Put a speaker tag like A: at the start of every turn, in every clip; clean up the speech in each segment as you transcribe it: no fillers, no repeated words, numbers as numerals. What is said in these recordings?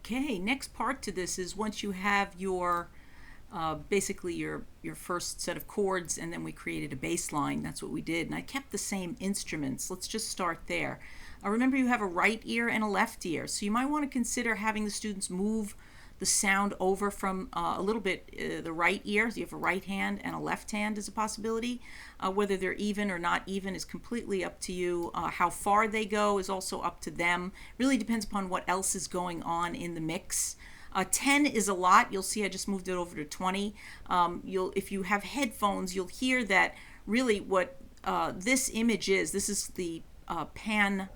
A: Okay, next part to this is once you have your basically your first set of chords, and then we created a bass line. That's what we did, and I kept the same instruments. Let's just start there. Remember, you have a right ear and a left ear, so you might want to consider having the students move the sound over from a little bit the right ear. So you have a right hand and a left hand is a possibility. Whether they're even or not even is completely up to you. How far they go is also up to them. Really depends upon what else is going on in the mix. 10 is a lot. You'll see I just moved it over to 20. If you have headphones, you'll hear that really what this image is. This is the pan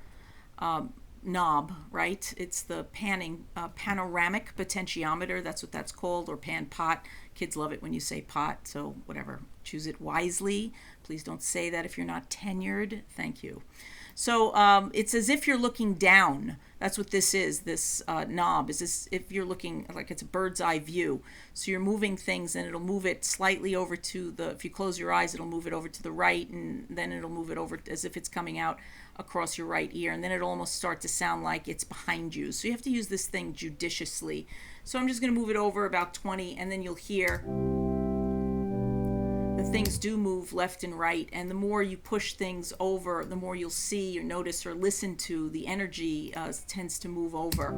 A: knob, right? It's the panoramic potentiometer. That's what that's called, or pan pot. Kids love it when you say pot, so whatever. Choose it wisely. Please don't say that if you're not tenured. Thank you. So it's as if you're looking down. That's what this is. This knob is this if you're looking like it's a bird's eye view. So you're moving things, and it'll move it slightly over to the. If you close your eyes, it'll move it over to the right, and then it'll move it over as if it's coming out across your right ear, and then it'll almost start to sound like it's behind you. So you have to use this thing judiciously. So I'm just going to move it over about 20, and then you'll hear the things do move left and right, and the more you push things over, the more you'll see or notice or listen to the energy tends to move over,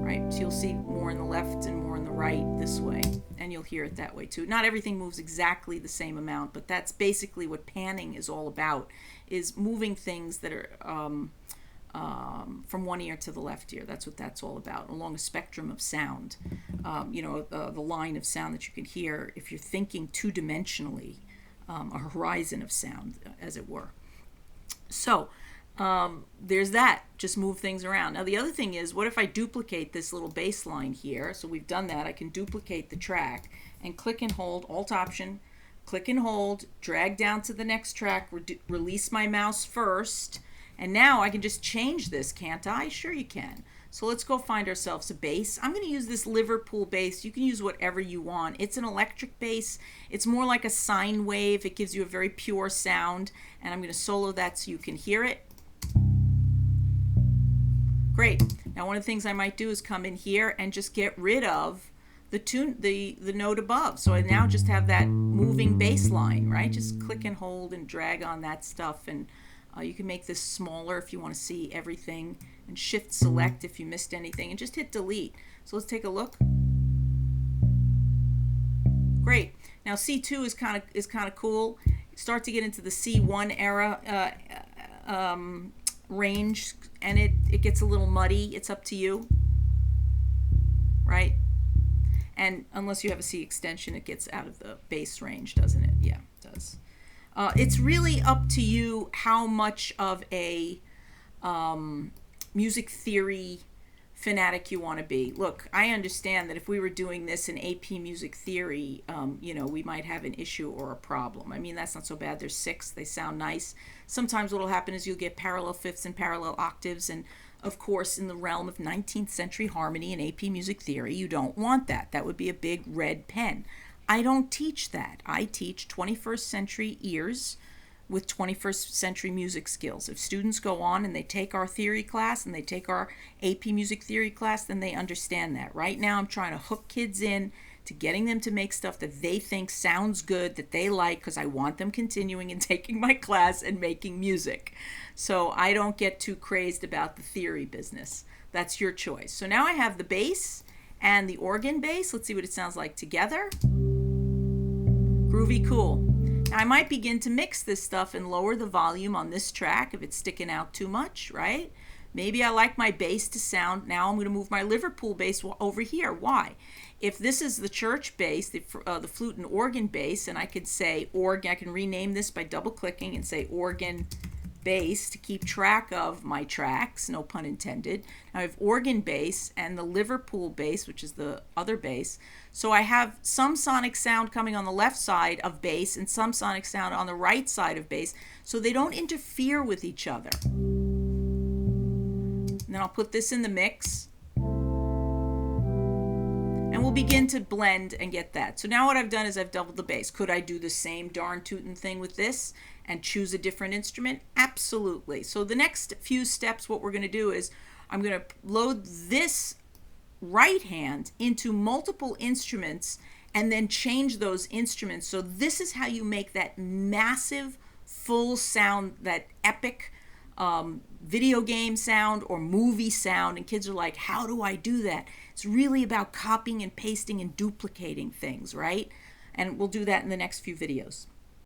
A: right? So you'll see more in the left and more in the right this way, and you'll hear it that way too. Not everything moves exactly the same amount, but that's basically what panning is all about, is moving things that are from one ear to the left ear. That's what that's all about, along a spectrum of sound. The line of sound that you can hear if you're thinking two-dimensionally, a horizon of sound, as it were. So there's that. Just move things around. Now the other thing is, what if I duplicate this little bass line here? So we've done that. I can duplicate the track and click and hold, Alt-Option, click and hold, drag down to the next track, release my mouse first, and now I can just change this, can't I? Sure you can. So let's go find ourselves a bass. I'm going to use this Liverpool bass. You can use whatever you want. It's an electric bass. It's more like a sine wave. It gives you a very pure sound, and I'm going to solo that so you can hear it. Great. Now one of the things I might do is come in here and just get rid of the note above. So I now just have that moving bass line, right? Just click and hold and drag on that stuff, and you can make this smaller if you want to see everything, and shift select if you missed anything, and just hit delete. So let's take a look. Great. Now C2 is kind of cool. Start to get into the C1 era range, and it gets a little muddy. It's up to you, right? And unless you have a C extension, it gets out of the bass range, doesn't it? Yeah, it does. It's really up to you how much of a music theory fanatic you want to be. Look, I understand that if we were doing this in AP Music Theory, we might have an issue or a problem. I mean, that's not so bad. There's 6. They sound nice. Sometimes what will happen is you'll get parallel fifths and parallel octaves, and of course, in the realm of 19th century harmony and AP Music Theory, you don't want that. That would be a big red pen. I don't teach that. I teach 21st century ears with 21st century music skills. If students go on and they take our theory class and they take our AP Music Theory class, then they understand that. Right now I'm trying to hook kids in to getting them to make stuff that they think sounds good, that they like, because I want them continuing and taking my class and making music. So I don't get too crazed about the theory business. That's your choice. So now I have the bass and the organ bass. Let's see what it sounds like together. Groovy cool. Now I might begin to mix this stuff and lower the volume on this track if it's sticking out too much, right? Maybe I like my bass to sound. Now I'm going to move my Liverpool bass over here. Why? If this is the church bass, the flute and organ bass, and I could say organ, I can rename this by double clicking and say organ bass to keep track of my tracks, no pun intended. Now I have organ bass and the Liverpool bass, which is the other bass. So I have some sonic sound coming on the left side of bass and some sonic sound on the right side of bass, so they don't interfere with each other. And then I'll put this in the mix, and we'll begin to blend and get that. So now what I've done is I've doubled the bass. Could I do the same darn tootin' thing with this and choose a different instrument? Absolutely. So the next few steps, what we're going to do is I'm going to load this right hand into multiple instruments and then change those instruments. So this is how you make that massive full sound, that epic video game sound or movie sound. And kids are like, how do I do that? It's really about copying and pasting and duplicating things, right? And we'll do that in the next few videos.